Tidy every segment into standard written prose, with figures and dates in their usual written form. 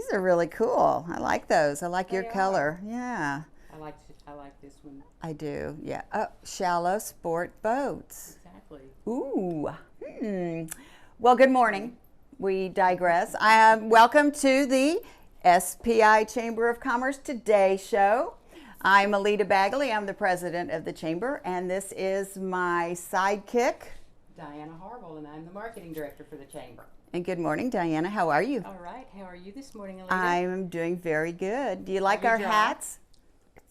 These are really cool. I like those. I like your They color. Yeah. I like this one. I do. Yeah. Oh, shallow sport boats. Exactly. Ooh. Well, good morning. We digress. Welcome to the SPI Chamber of Commerce Today show. I'm Alita Bagley. I'm the president of the chamber, and this is my sidekick, Dianna Harville, and I'm the marketing director for the chamber. And good morning, Dianna. How are you? All right. How are you this morning, Alita? I'm doing very good. Do you like our hats?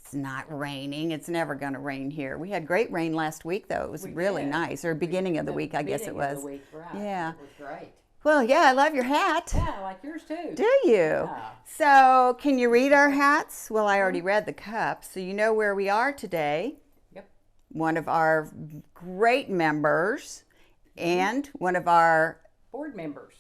It's not raining. It's never going to rain here. We had great rain last week, though. It was really nice. Or beginning of the week, I guess it was. Of the week, right. Yeah. It was great. Well, yeah, I love your hat. Yeah, I like yours too. Do you? Yeah. So, can you read our hats? Well, I already read the cup, so you know where we are today. Yep. One of our great members and one of our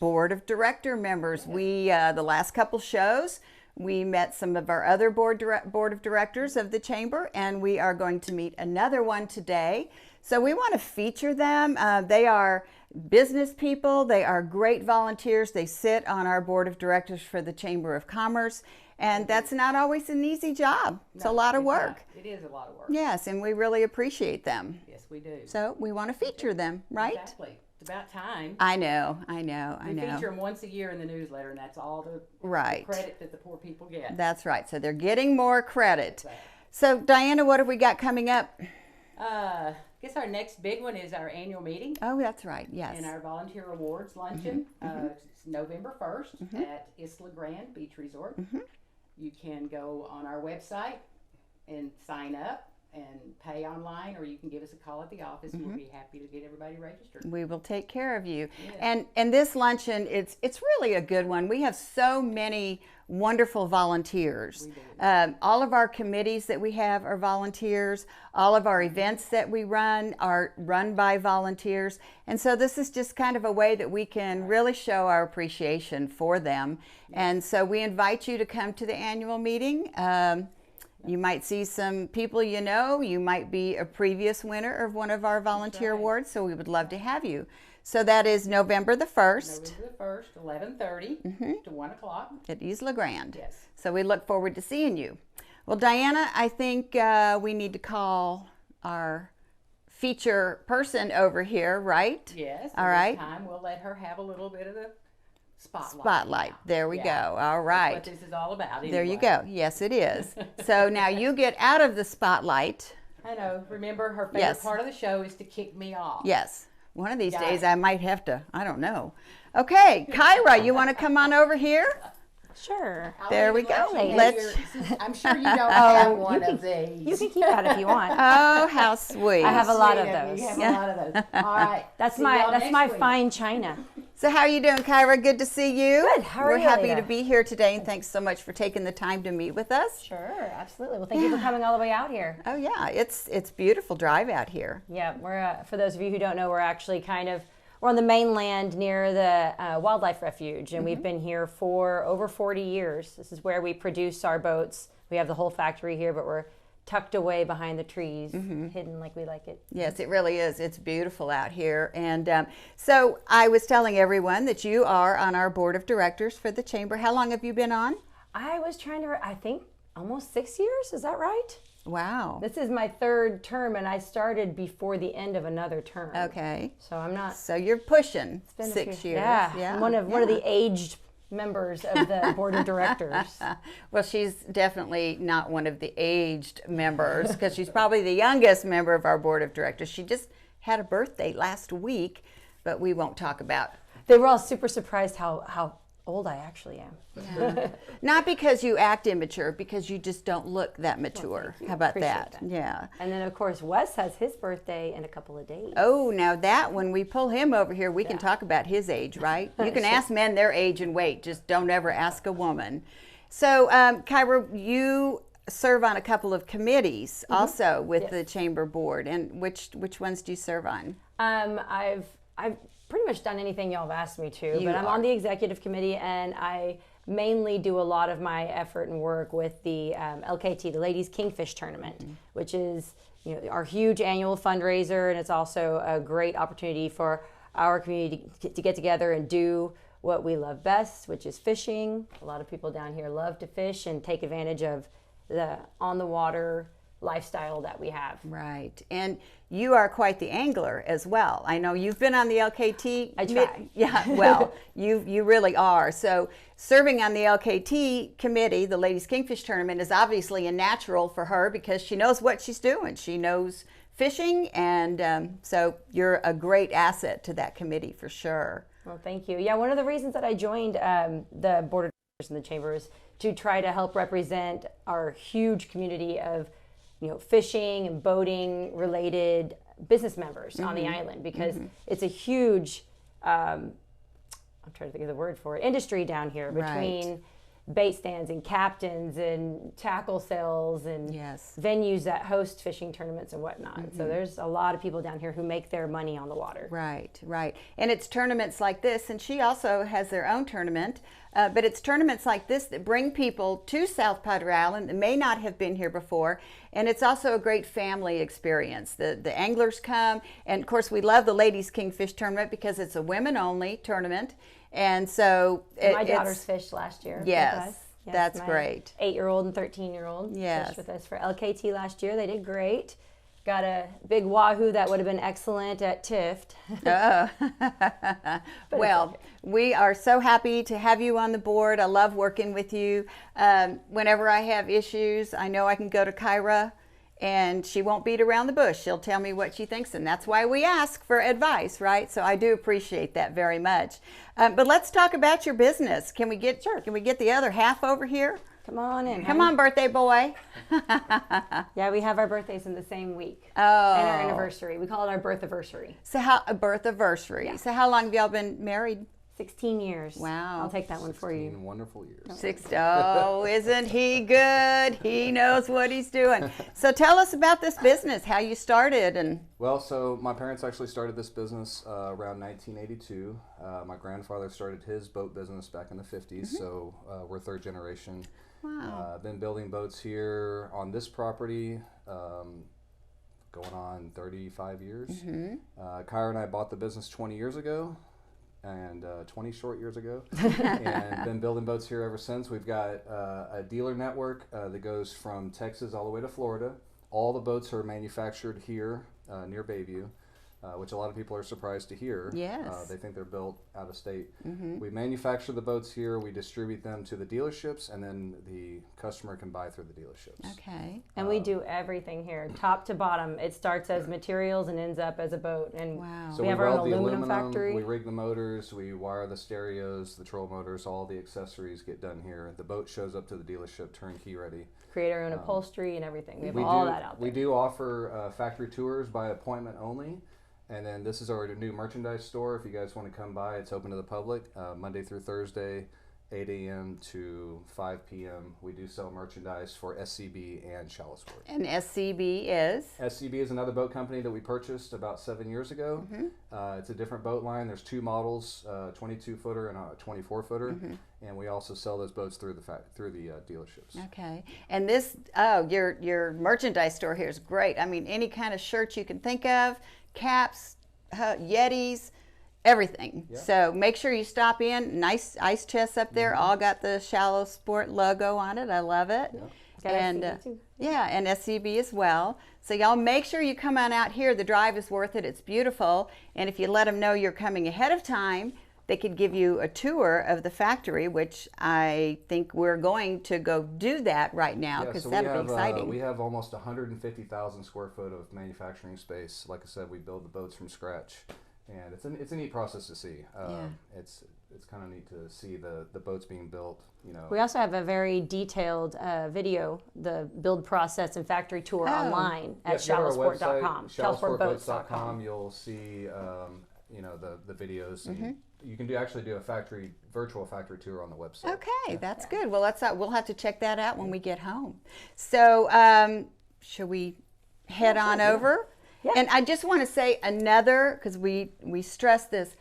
board of director members. Yes. We the last couple shows we met some of our other board of directors of the chamber, and we are going to meet another one today. So we want to feature them. They are business people. They are great volunteers. They sit on our board of directors for the Chamber of Commerce, and that's not always an easy job. It's a lot of work. It is a lot of work. Yes, and we really appreciate them. Yes, we do. So we want to feature them, right? Exactly. It's about time. I know. We feature them once a year in the newsletter, and that's all the credit that the poor people get. That's right. So they're getting more credit. Exactly. So Dianna, what have we got coming up? I guess our next big one is our annual meeting. Oh, that's right. Yes. And our volunteer awards luncheon. It's November 1st at Isla Grande Beach Resort. You can go on our website and sign up and pay online, or you can give us a call at the office. We'll be happy to get everybody registered. We will take care of you. Yes. And this luncheon, it's really a good one. We have so many wonderful volunteers. All of our committees that we have are volunteers. All of our events that we run are run by volunteers. And so this is just kind of a way that we can really show our appreciation for them. Yes. And so we invite you to come to the annual meeting. You might see some people you know. You might be a previous winner of one of our volunteer awards, so we would love to have you. So that is November the 1st. November the 1st, 11:30 to 1 o'clock. At Isla Grande. Yes. So we look forward to seeing you. Well, Dianna, I think we need to call our feature person over here, right? Yes. All right. This time we'll let her have a little bit of the spotlight. There we go. All right. That's what this is all about. Anyway. There you go. Yes, it is. So now you get out of the spotlight. I know. Remember, her favorite part of the show is to kick me off. Yes. One of these days I might have to. I don't know. Okay, Kyra, you want to come on over here? Sure. There we go. I'm sure you don't have one of these. You can keep that if you want. Oh, how sweet. I have a lot of those. You have a lot of those. All right. That's my fine china. So how are you doing, Kyra? Good to see you. Good. How are you? We're happy to be here today, and thanks so much for taking the time to meet with us. Sure, absolutely. Well, thank you for coming all the way out here. Oh yeah, it's beautiful drive out here. Yeah, we're for those of you who don't know, we're actually we're on the mainland near the wildlife refuge, and we've been here for over 40 years. This is where we produce our boats. We have the whole factory here, but we're tucked away behind the trees, hidden like we like it. Yes, it really is. It's beautiful out here. And so I was telling everyone that you are on our board of directors for the chamber. How long have you been on? I think almost 6 years. Is that right? Wow. This is my third term, and I started before the end of another term. Okay. So I'm not. So you're pushing 6 years. Yeah. I'm one of the aged members of the board of directors. Well, she's definitely not one of the aged members because she's probably the youngest member of our board of directors. She just had a birthday last week, but we won't talk about. They were all super surprised how old I actually am. Yeah. Not because you act immature, because you just don't look that mature. Well, how about Appreciate that? Yeah. And then, of course, Wes has his birthday in a couple of days. Oh, now that when we pull him over here, we can talk about his age, right? You can ask men their age and weight. Just don't ever ask a woman. So, Kyra, you serve on a couple of committees also with the chamber board. And which ones do you serve on? I've pretty much done anything y'all have asked me to, but I'm on the executive committee, and I mainly do a lot of my effort and work with the LKT, the Ladies Kingfish Tournament, which is our huge annual fundraiser, and it's also a great opportunity for our community to get together and do what we love best, which is fishing. A lot of people down here love to fish and take advantage of the on the water lifestyle that we have. Right. And you are quite the angler as well. I know you've been on the LKT. I try. Yeah, well, you really are. So serving on the LKT committee, the Ladies Kingfish Tournament, is obviously a natural for her because she knows what she's doing. She knows fishing, and so you're a great asset to that committee for sure. Well, thank you. Yeah, one of the reasons that I joined the board of directors in the chamber is to try to help represent our huge community of fishing and boating related business members on the island, because it's a huge, I'm trying to think of the word for it, industry down here between bait stands and captains and tackle sales and venues that host fishing tournaments and whatnot. So there's a lot of people down here who make their money on the water. Right, right. And it's tournaments like this, and she also has their own tournament, but it's tournaments like this that bring people to South Padre Island that may not have been here before, and it's also a great family experience. The anglers come, and of course we love the Ladies Kingfish Tournament because it's a women-only tournament. And so my daughters fished last year. Yes, with us. Yes, that's my great. 8-year-old and 13-year-old Yes. fished with us for LKT last year. They did great. Got a big wahoo that would have been excellent at Tift. Well, we are so happy to have you on the board. I love working with you. Whenever I have issues, I know I can go to Kyra, and she won't beat around the bush. She'll tell me what she thinks, and that's why we ask for advice, right? So I do appreciate that very much. But let's talk about your business. Can we get the other half over here? Come on in. Come on, birthday boy. Yeah, we have our birthdays in the same week. Oh. And our anniversary. We call it our birth-iversary. So a birth-iversary. Yeah. So how long have y'all been married? 16 years. Wow. I'll take that one for you. 16 wonderful years. Oh, isn't he good? He knows what he's doing. So tell us about this business, how you started. Well, so my parents actually started this business around 1982. My grandfather started his boat business back in the 50s, so we're third generation. Wow. Been building boats here on this property going on 35 years. Kyra and I bought the business 20 years ago. And 20 short years ago, and been building boats here ever since. We've got a dealer network that goes from Texas all the way to Florida. All the boats are manufactured here near Bayview, which a lot of people are surprised to hear. Yes. They think they're built out of state. We manufacture the boats here, we distribute them to the dealerships, and then the customer can buy through the dealerships. Okay. And we do everything here, top to bottom. It starts as materials and ends up as a boat. And Wow. So we have our weld own the aluminum factory. we rig the motors, we wire the stereos, the troll motors, all the accessories get done here. The boat shows up to the dealership turnkey ready. Create our own upholstery and everything. We have all that out there. We do offer factory tours by appointment only. And then this is our new merchandise store. If you guys want to come by, it's open to the public Monday through Thursday, 8 a.m. to 5 p.m. We do sell merchandise for SCB and Shallow Sport. And SCB is? SCB is another boat company that we purchased about 7 years ago. It's a different boat line. There's two models, 22-footer and a 24-footer. And we also sell those boats through the dealerships. Okay. And this, your merchandise store here is great. I mean, any kind of shirt you can think of, caps, Yetis, everything. Yeah. So make sure you stop in. Nice ice chests up there. All got the Shallow Sport logo on it. I love it. Yeah. Got And SCB too. yeah, and SCB as well. So y'all make sure you come on out here. The drive is worth it. It's beautiful. And if you let them know you're coming ahead of time, they could give you a tour of the factory, which I think we're going to go do that right now because so that'll be exciting. We have almost 150,000 square foot of manufacturing space. Like I said, we build the boats from scratch, and it's a neat process to see. It's kind of neat to see the boats being built. We also have a very detailed video, the build process and factory tour online at shallowsport.com. Shallowsportboats.com. You'll see the videos. And you can actually do a virtual factory tour on the website. Okay, that's good. Well, we'll have to check that out when we get home. So, should we head on over? Yeah. And I just want to say another, because we stress this,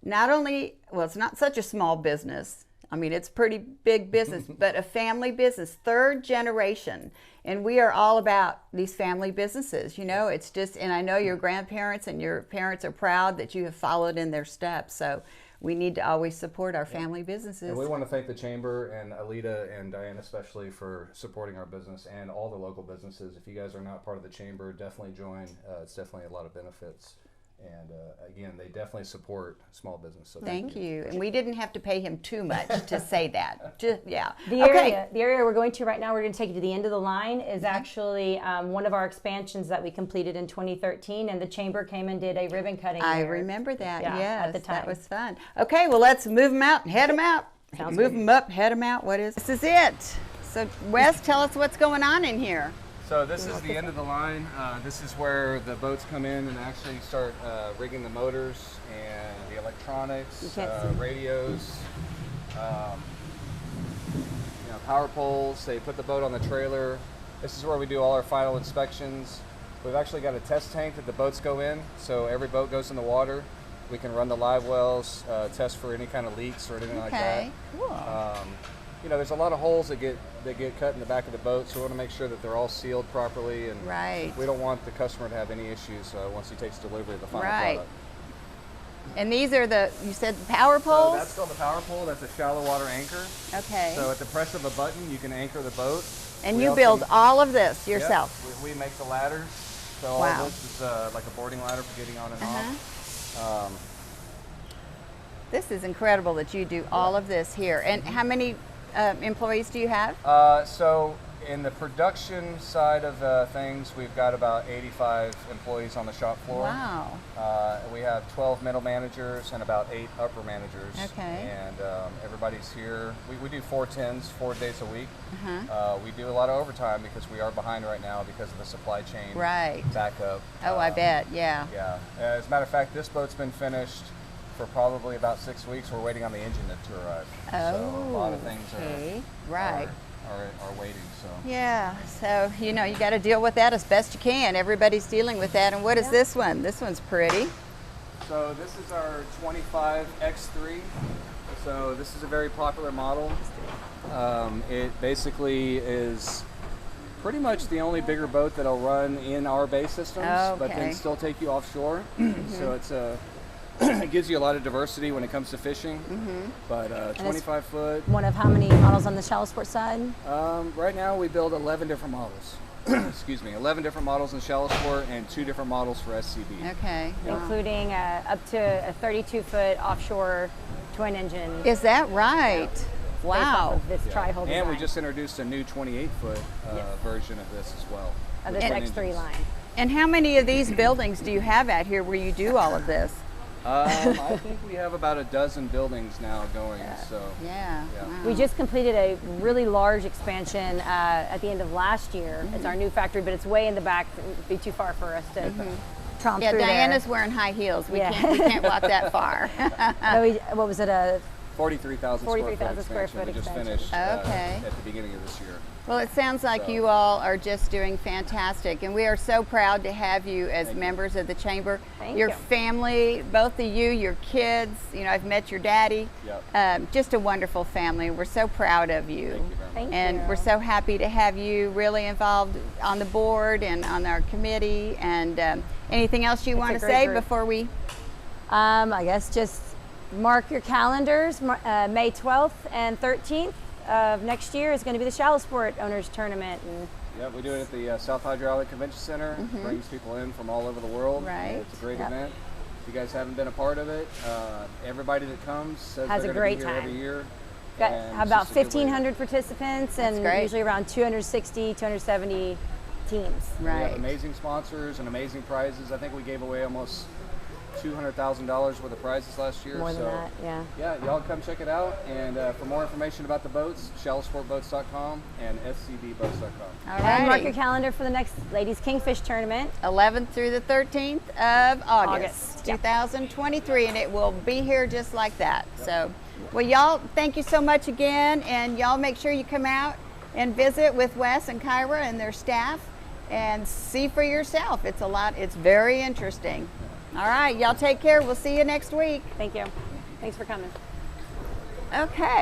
not only, well, it's not such a small business. I mean, it's pretty big business, but a family business, third generation. And we are all about these family businesses, it's just, and I know your grandparents and your parents are proud that you have followed in their steps. So we need to always support our family businesses. And we want to thank the Chamber and Alita and Dianna especially for supporting our business and all the local businesses. If you guys are not part of the Chamber, definitely join. It's definitely a lot of benefits. And again, they definitely support small business. So Thank you. And we didn't have to pay him too much to say that. Yeah. The area we're going to right now, we're going to take you to the end of the line, is actually one of our expansions that we completed in 2013, and the Chamber came and did a ribbon cutting. I remember that. Yeah, yes, at the time. that was fun. Okay, well, let's move them out and head them out. Sounds move good. them up, head them out. This is it. So, Wes, tell us what's going on in here. So this is the end of the line. This is where the boats come in and actually start rigging the motors and the electronics, radios, power poles. They put the boat on the trailer. This is where we do all our final inspections. We've actually got a test tank that the boats go in. So every boat goes in the water. We can run the live wells, test for any kind of leaks or anything like that. Cool. There's a lot of holes that get cut in the back of the boat, so we want to make sure that they're all sealed properly, and we don't want the customer to have any issues once he takes delivery of the final product. And these are you said the power poles? So that's called the power pole. That's a shallow water anchor. Okay. So at the press of a button, you can anchor the boat. And you build all of this yourself? Yep, we make the ladders. So all of this is like a boarding ladder for getting on and off. This is incredible that you do all of this here. And how many employees do you have? So in the production side of things, we've got about 85 employees on the shop floor. Wow. We have 12 middle managers and about 8 upper managers. Okay. And everybody's here. We do 410s 4 days a week. We do a lot of overtime because we are behind right now because of the supply chain backup. Oh, I bet, yeah. Yeah. As a matter of fact, this boat's been finished for probably about 6 weeks. We're waiting on the engine to arrive. So a lot of things are waiting. So yeah, so you got to deal with that as best you can. Everybody's dealing with that. And what is this one? This one's pretty. So this is our 25 X3. So this is a very popular model. It basically is pretty much the only bigger boat that'll run in our bay systems, but then still take you offshore. So it's it gives you a lot of diversity when it comes to fishing. But 25 foot. One of how many models on the shallow sport side? Right now we build 11 different models. Excuse me, 11 different models in shallow sport and 2 different models for SCB. Okay. Including up to a 32-foot offshore twin engine. Is that right? Wow. This tri-hull design. And we just introduced a new 28-foot version of this as well. Of this X3 line. And how many of these buildings do you have out here where you do all of this? I think we have about a dozen buildings now going. So wow. We just completed a really large expansion at the end of last year. It's our new factory, but it's way in the back. It'd be too far for us to tromp through Diana's there. wearing high heels. We can't walk that far. What was it? 43,000 square foot we just expansion. finished at the beginning of this year. Well, it sounds like you all are just doing fantastic, and we are so proud to have you as members of the Chamber. Your family, both of you, your kids, I've met your daddy. Just a wonderful family. We're so proud of you. Thank you. And we're so happy to have you really involved on the board and on our committee. And anything else you want to say before we? I guess just mark your calendars. May 12th and 13th. Of next year is going to be the Shallow Sport Owners Tournament. We do it at the South Hydraulic Convention Center. Brings people in from all over the world. It's a great event. If you guys haven't been a part of it, everybody that comes says has they're a great be here time every year. Got about 1,500 participants and usually around 260, 270 teams. We have amazing sponsors and amazing prizes. I think we gave away almost $200,000 worth of prizes last year. More than that, yeah. Y'all come check it out. And for more information about the boats, shallowsportboats.com and scbboats.com. All right. And mark your calendar for the next Ladies Kingfish Tournament. 11th through the 13th of August 2023, and it will be here just like that. So, well, y'all, thank you so much again, and y'all make sure you come out and visit with Wes and Kyra and their staff and see for yourself. It's very interesting. All right, y'all take care. We'll see you next week. Thank you. Thanks for coming. Okay.